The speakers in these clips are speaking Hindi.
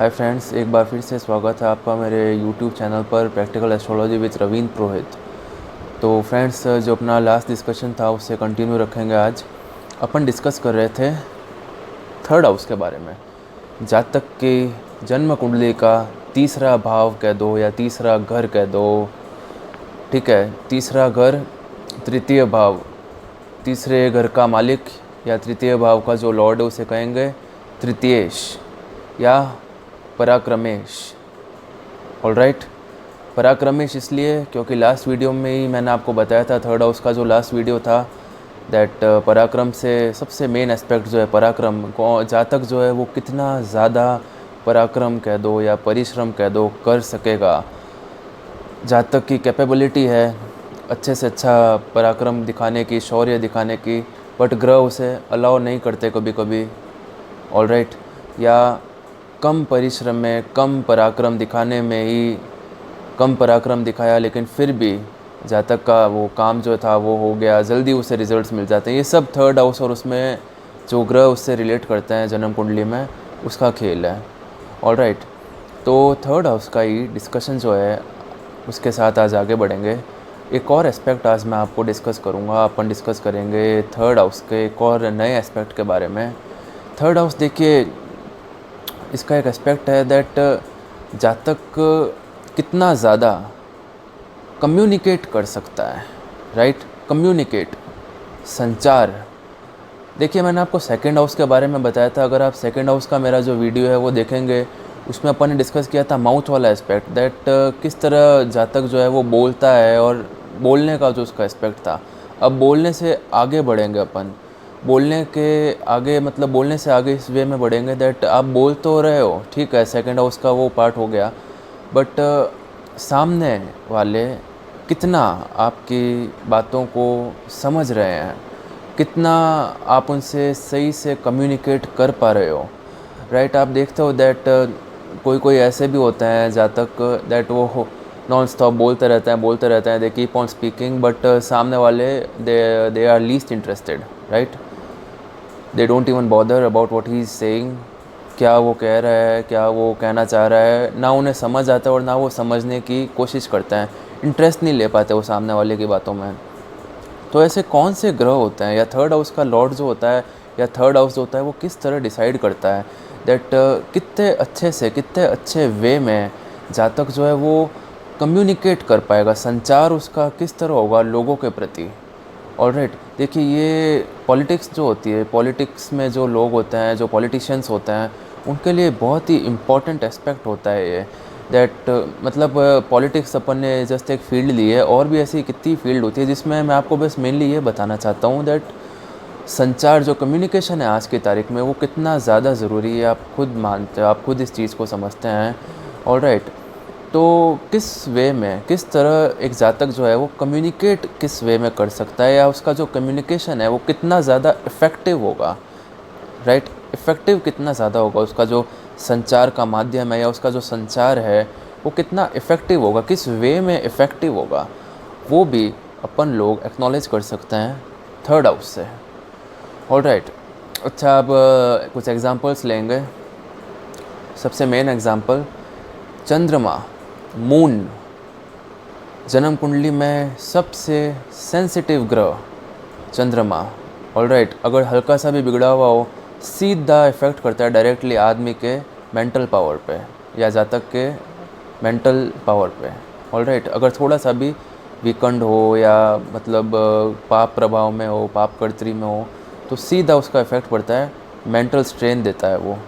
हाय फ्रेंड्स, एक बार फिर से स्वागत है आपका मेरे यूट्यूब चैनल पर प्रैक्टिकल एस्ट्रोलॉजी विद रवींद्र पुरोहित। तो फ्रेंड्स, जो अपना लास्ट डिस्कशन था उससे कंटिन्यू रखेंगे। आज अपन डिस्कस कर रहे थे थर्ड हाउस के बारे में। जातक की जन्म कुंडली का तीसरा भाव कह दो या तीसरा घर कह दो, ठीक है। तीसरा घर, तृतीय भाव, तीसरे घर का मालिक या तृतीय भाव का जो लॉर्ड है उसे कहेंगे तृतीयेश या पराक्रमेश। ऑलराइट, पराक्रमेश इसलिए क्योंकि लास्ट वीडियो में ही मैंने आपको बताया था, थर्ड हाउस का जो लास्ट वीडियो था, दैट पराक्रम से सबसे मेन एस्पेक्ट जो है पराक्रम को, जातक जो है वो कितना ज़्यादा पराक्रम कह दो या परिश्रम कह दो कर सकेगा। जातक की कैपेबिलिटी है अच्छे से अच्छा पराक्रम दिखाने की, शौर्य दिखाने की, बट ग्रह उसे अलाउ नहीं करते कभी कभी। ऑलराइट, या कम परिश्रम में कम पराक्रम दिखाने में ही कम पराक्रम दिखाया, लेकिन फिर भी जातक का वो काम जो था वो हो गया, जल्दी उसे रिजल्ट्स मिल जाते हैं। ये सब थर्ड हाउस और उसमें जो ग्रह उससे रिलेट करते हैं जन्म कुंडली में, उसका खेल है। ऑलराइट, तो थर्ड हाउस का ही डिस्कशन जो है उसके साथ आज आगे बढ़ेंगे। एक और एस्पेक्ट आज मैं आपको डिस्कस करूँगा। अपन डिस्कस करेंगे थर्ड हाउस के एक और नए एस्पेक्ट के बारे में। थर्ड हाउस देखिए, इसका एक एस्पेक्ट है दैट जातक कितना ज़्यादा कम्युनिकेट कर सकता है। राइट, कम्युनिकेट, संचार। देखिए, मैंने आपको सेकंड हाउस के बारे में बताया था। अगर आप सेकंड हाउस का मेरा जो वीडियो है वो देखेंगे, उसमें अपन ने डिस्कस किया था माउथ वाला एस्पेक्ट, दैट किस तरह जातक जो है वो बोलता है और बोलने का जो उसका एस्पेक्ट था। अब बोलने से आगे बढ़ेंगे अपन, बोलने के आगे मतलब बोलने से आगे इस वे में बढ़ेंगे दैट आप बोल तो रहे हो, ठीक है, सेकंड हाउस का वो पार्ट हो गया, बट सामने वाले कितना आपकी बातों को समझ रहे हैं, कितना आप उनसे सही से कम्युनिकेट कर पा रहे हो। राइट, आप देखते हो दैट कोई कोई ऐसे भी होते हैं जातक दैट वो नॉन स्टॉप बोलते रहते हैं, they keep on speaking, but सामने वाले they are least interested. Right, they don't even bother about what he is saying, क्या वो कह रहा है, क्या वो कहना चाह रहा है, ना उन्हें समझ आता है और ना वो समझने की कोशिश करते हैं। इंटरेस्ट नहीं ले पाते वो सामने वाले की बातों में। तो ऐसे कौन से ग्रह होते हैं, या थर्ड हाउस का लॉर्ड जो होता है या थर्ड हाउस जो होता है वो किस तरह डिसाइड करता है दैट कितने अच्छे से, कितने अच्छे वे में जातक जो है वो कम्युनिकेट कर पाएगा, संचार उसका किस तरह होगा लोगों के प्रति। ऑलराइट, देखिए, ये पॉलिटिक्स जो होती है, पॉलिटिक्स में जो लोग होते हैं, जो पॉलिटिशियंस होते हैं, उनके लिए बहुत ही इम्पॉर्टेंट एस्पेक्ट होता है ये, दैट मतलब पॉलिटिक्स अपन ने जस्ट एक फील्ड ली है, और भी ऐसी कितनी फील्ड होती है जिसमें मैं आपको बस मेनली ये बताना चाहता हूँ दैट संचार, जो कम्युनिकेशन है आज की तारीख में, वो कितना ज़्यादा ज़रूरी है। आप खुद मानते हो, आप खुद इस चीज़ को समझते हैं। ऑलराइट, तो किस वे में, किस तरह एक जातक जो है वो कम्युनिकेट किस वे में कर सकता है, या उसका जो कम्युनिकेशन है वो कितना ज़्यादा इफ़ेक्टिव होगा। राइट, इफ़ेक्टिव कितना ज़्यादा होगा, उसका जो संचार का माध्यम है या उसका जो संचार है वो कितना इफ़ेक्टिव होगा, किस वे में इफ़ेक्टिव होगा, वो भी अपन लोग एक्नॉलेज कर सकते हैं थर्ड हाउस से। ऑलराइट, अच्छा, अब कुछ एग्जांपल्स लेंगे। सबसे मेन एग्जांपल, चंद्रमा, मून, जन्म कुंडली में सबसे सेंसिटिव ग्रह चंद्रमा। ऑलराइट, अगर हल्का सा भी बिगड़ा हुआ हो, सीधा इफ़ेक्ट करता है डायरेक्टली आदमी के मेंटल पावर पे या जातक के मेंटल पावर पे। ऑलराइट, अगर थोड़ा सा भी वीकेंड हो या मतलब पाप प्रभाव में हो, पाप कर्त्री में हो, तो सीधा उसका इफ़ेक्ट पड़ता है, मेंटल स्ट्रेन देता है वो।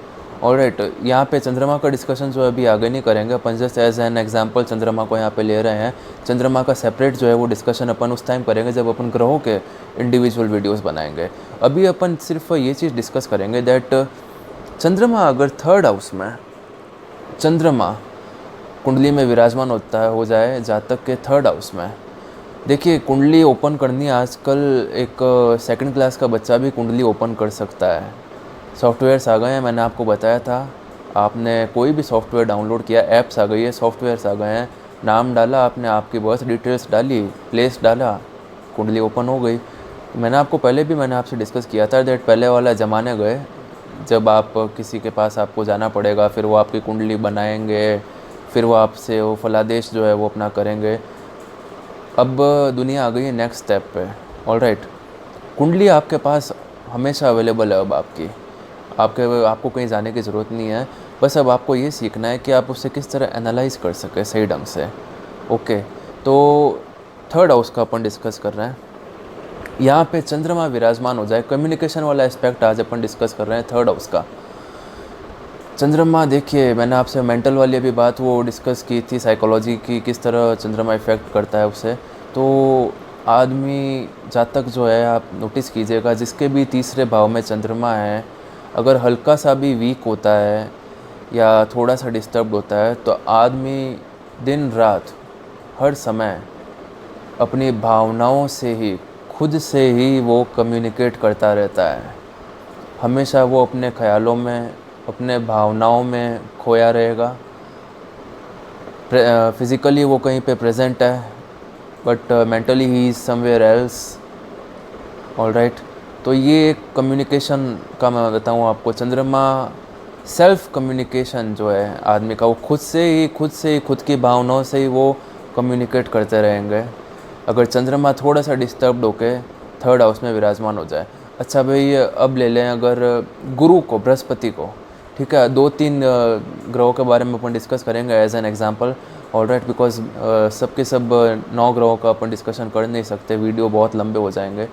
ऑलराइट, यहाँ पे चंद्रमा का डिस्कशन जो है अभी आगे नहीं करेंगे अपन, जस्ट एज एन एग्जांपल चंद्रमा को यहाँ पे ले रहे हैं। चंद्रमा का सेपरेट जो है वो डिस्कशन अपन उस टाइम करेंगे जब अपन ग्रहों के इंडिविजुअल वीडियोस बनाएंगे। अभी अपन सिर्फ ये चीज़ डिस्कस करेंगे दैट चंद्रमा अगर थर्ड हाउस में चंद्रमा कुंडली में विराजमान होता है, हो जाए जातक के थर्ड हाउस में। देखिए, कुंडली ओपन करनी आजकल एक सेकंड क्लास का बच्चा भी कुंडली ओपन कर सकता है। सॉफ्टवेयर्स आ गए हैं, मैंने आपको बताया था। आपने कोई भी सॉफ्टवेयर डाउनलोड किया, ऐप्स आ गई है, सॉफ्टवेयर्स आ गए हैं, नाम डाला आपने, आपकी बर्थ डिटेल्स डाली, प्लेस डाला, कुंडली ओपन हो गई। मैंने आपको पहले भी मैंने आपसे डिस्कस किया था दैट पहले वाला ज़माने गए, जब आप किसी के पास आपको जाना पड़ेगा, फिर वो आपकी कुंडली बनाएंगे, फिर वो आपसे वो फलादेश जो है वो अपना करेंगे। अब दुनिया आ गई है नेक्स्ट स्टेप पे। ऑलराइट, कुंडली आपके पास हमेशा अवेलेबल है। अब आपको कहीं जाने की ज़रूरत नहीं है। बस अब आपको ये सीखना है कि आप उसे किस तरह एनालाइज कर सकें सही ढंग से। ओके, तो थर्ड हाउस का अपन डिस्कस कर रहे हैं। यहाँ पे चंद्रमा विराजमान हो जाए, कम्युनिकेशन वाला एस्पेक्ट आज अपन डिस्कस कर रहे हैं थर्ड हाउस का। चंद्रमा, देखिए मैंने आपसे मेंटल वाली अभी बात वो डिस्कस की थी, साइकोलॉजी की, किस तरह चंद्रमा इफ़ेक्ट करता है उसे। तो आदमी जातक जो है, आप नोटिस कीजिएगा, जिसके भी तीसरे भाव में चंद्रमा है, अगर हल्का सा भी वीक होता है या थोड़ा सा डिस्टर्ब होता है, तो आदमी दिन रात हर समय अपनी भावनाओं से ही, खुद से ही वो कम्युनिकेट करता रहता है। हमेशा वो अपने ख्यालों में, अपने भावनाओं में खोया रहेगा। फिज़िकली वो कहीं पे प्रेजेंट है, but mentally he is somewhere else. Alright, तो ये एक कम्युनिकेशन का मैं बताऊँ आपको, चंद्रमा सेल्फ कम्युनिकेशन जो है आदमी का, वो खुद से ही खुद की भावनाओं से ही वो कम्युनिकेट करते रहेंगे, अगर चंद्रमा थोड़ा सा डिस्टर्ब्ड होके थर्ड हाउस में विराजमान हो जाए। अच्छा भाई, अब ले लें अगर गुरु को, बृहस्पति को, ठीक है, 2-3 ग्रहों के बारे में अपन डिस्कस करेंगे as an example. Alright, because सबके सब 9 ग्रहों का अपन डिस्कशन कर नहीं सकते, वीडियो बहुत लंबे हो जाएंगे।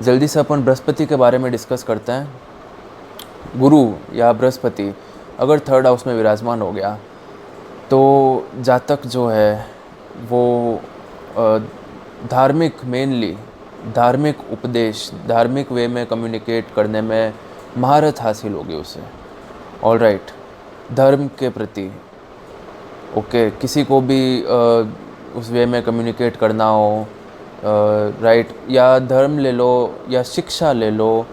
जल्दी से अपन बृहस्पति के बारे में डिस्कस करते हैं। गुरु या बृहस्पति अगर थर्ड हाउस में विराजमान हो गया, तो जातक जो है वो धार्मिक, मेनली धार्मिक उपदेश, धार्मिक वे में कम्युनिकेट करने में महारत हासिल होगी उसे। ऑलराइट, धर्म के प्रति, ओके, किसी को भी उस वे में कम्युनिकेट करना हो, राइट, या धर्म ले लो या शिक्षा ले लो।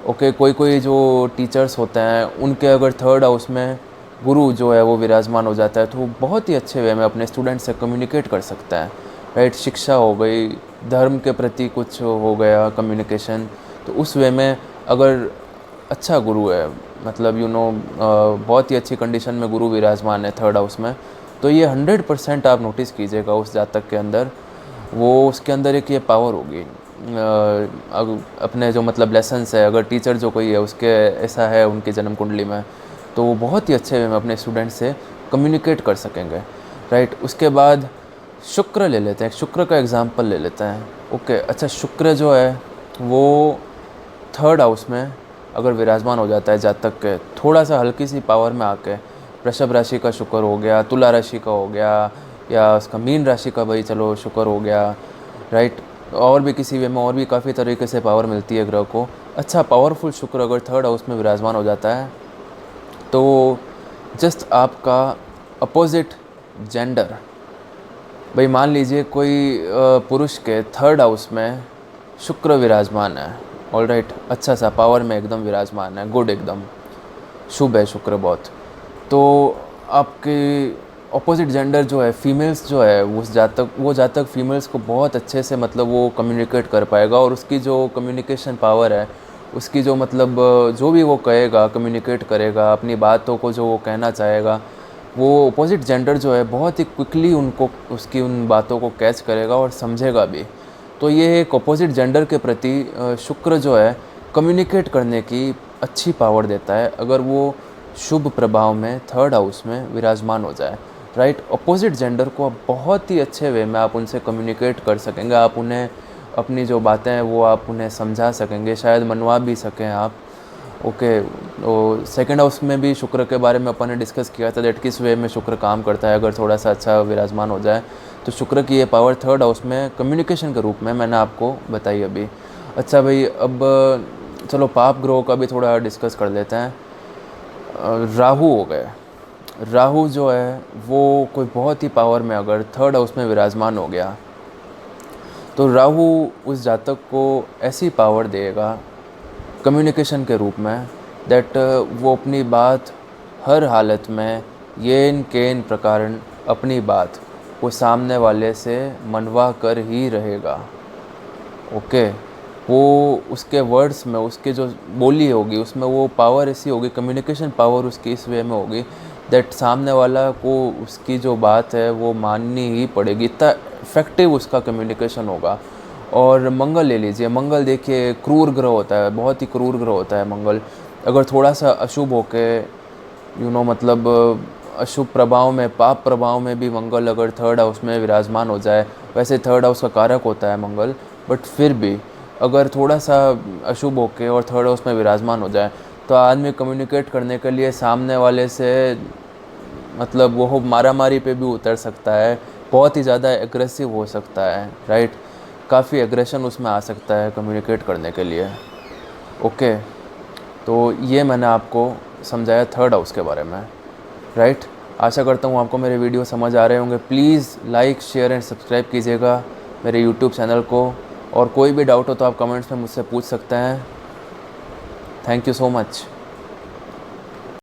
ओके, कोई जो टीचर्स होते हैं, उनके अगर थर्ड हाउस में गुरु जो है वो विराजमान हो जाता है, तो वो बहुत ही अच्छे वे में अपने स्टूडेंट से कम्युनिकेट कर सकता है। राइट, शिक्षा हो गई, धर्म के प्रति कुछ हो गया कम्युनिकेशन, तो उस वे में अगर अच्छा गुरु है, मतलब बहुत ही अच्छी कंडीशन में गुरु विराजमान है थर्ड हाउस में, तो ये 100% आप नोटिस कीजिएगा उस जातक के अंदर, वो उसके अंदर एक ये पावर होगी। अपने जो मतलब लेसन्स है, अगर टीचर जो कोई है उसके ऐसा है उनकी जन्म कुंडली में, तो वो बहुत ही अच्छे वे में अपने स्टूडेंट से कम्युनिकेट कर सकेंगे। राइट, उसके बाद शुक्र ले लेते हैं, शुक्र का एग्जांपल ले लेते हैं। ओके, अच्छा, शुक्र जो है वो थर्ड हाउस में अगर विराजमान हो जाता है जातक के, थोड़ा सा हल्की सी पावर में आके, वृषभ राशि का शुक्र हो गया, तुला राशि का हो गया, या उसका मीन राशि का भाई चलो शुक्र हो गया। राइट, और भी किसी वे में और भी काफ़ी तरीके से पावर मिलती है ग्रह को। अच्छा, पावरफुल शुक्र अगर थर्ड हाउस में विराजमान हो जाता है, तो जस्ट आपका अपोजिट जेंडर, भाई मान लीजिए कोई पुरुष के थर्ड हाउस में शुक्र विराजमान है, ऑलराइट, अच्छा सा पावर में एकदम विराजमान है, गुड, एकदम शुभ है शुक्र बहुत, तो आपके अपोजिट जेंडर जो है, फीमेल्स जो है, वो जातक फीमेल्स को बहुत अच्छे से मतलब वो कम्युनिकेट कर पाएगा, और उसकी जो कम्युनिकेशन पावर है, उसकी जो मतलब जो भी वो कहेगा, कम्युनिकेट करेगा अपनी बातों को, जो वो कहना चाहेगा, वो अपोजिट जेंडर जो है बहुत ही क्विकली उनको, उसकी उन बातों को कैच करेगा और समझेगा भी। तो ये एक अपोजिट जेंडर के प्रति शुक्र जो है कम्युनिकेट करने की अच्छी पावर देता है, अगर वो शुभ प्रभाव में थर्ड हाउस में विराजमान हो जाए। राइट, अपोजिट जेंडर को आप बहुत ही अच्छे वे में आप उनसे कम्युनिकेट कर सकेंगे, आप उन्हें अपनी जो बातें हैं वो आप उन्हें समझा सकेंगे, शायद मनवा भी सकें आप। ओके, तो सेकंड हाउस में भी शुक्र के बारे में अपन ने डिस्कस किया था, दैट किस वे में शुक्र काम करता है अगर थोड़ा सा अच्छा विराजमान हो जाए। तो शुक्र की ये पावर थर्ड हाउस में कम्युनिकेशन के रूप में मैंने आपको बताई अभी। अच्छा भाई, अब चलो पाप ग्रहों का भी थोड़ा डिस्कस कर लेते हैं। राहु हो गए, राहु जो है वो कोई बहुत ही पावर में अगर थर्ड हाउस में विराजमान हो गया, तो राहु उस जातक को ऐसी पावर देगा कम्युनिकेशन के रूप में, दैट वो अपनी बात हर हालत में येन केन प्रकार अपनी बात वो सामने वाले से मनवा कर ही रहेगा। ओके, वो उसके वर्ड्स में, उसके जो बोली होगी उसमें वो पावर ऐसी होगी, कम्युनिकेशन पावर उसकी इस वे में होगी दैट सामने वाला को उसकी जो बात है वो माननी ही पड़ेगी, इतना इफेक्टिव उसका कम्युनिकेशन होगा। और मंगल ले लीजिए, मंगल देखिए क्रूर ग्रह होता है, बहुत ही क्रूर ग्रह होता है मंगल। अगर थोड़ा सा अशुभ होके मतलब अशुभ प्रभाव में, पाप प्रभाव में भी मंगल अगर थर्ड हाउस में विराजमान हो जाए, वैसे थर्ड हाउस का कारक होता है मंगल, बट फिर भी अगर थोड़ा सा अशुभ होके और थर्ड हाउस में विराजमान हो जाए तो आदमी कम्युनिकेट करने के लिए सामने वाले से वो मारामारी पे भी उतर सकता है, बहुत ही ज़्यादा एग्रेसिव हो सकता है, राइट। काफ़ी एग्रेशन उसमें आ सकता है कम्युनिकेट करने के लिए। ओके, तो ये मैंने आपको समझाया थर्ड हाउस के बारे में, राइट। आशा करता हूँ आपको मेरे वीडियो समझ आ रहे होंगे। Please like, share and subscribe कीजिएगा मेरे यूट्यूब चैनल को, और कोई भी डाउट हो तो आप कमेंट्स में मुझसे पूछ सकते हैं। Thank you so much.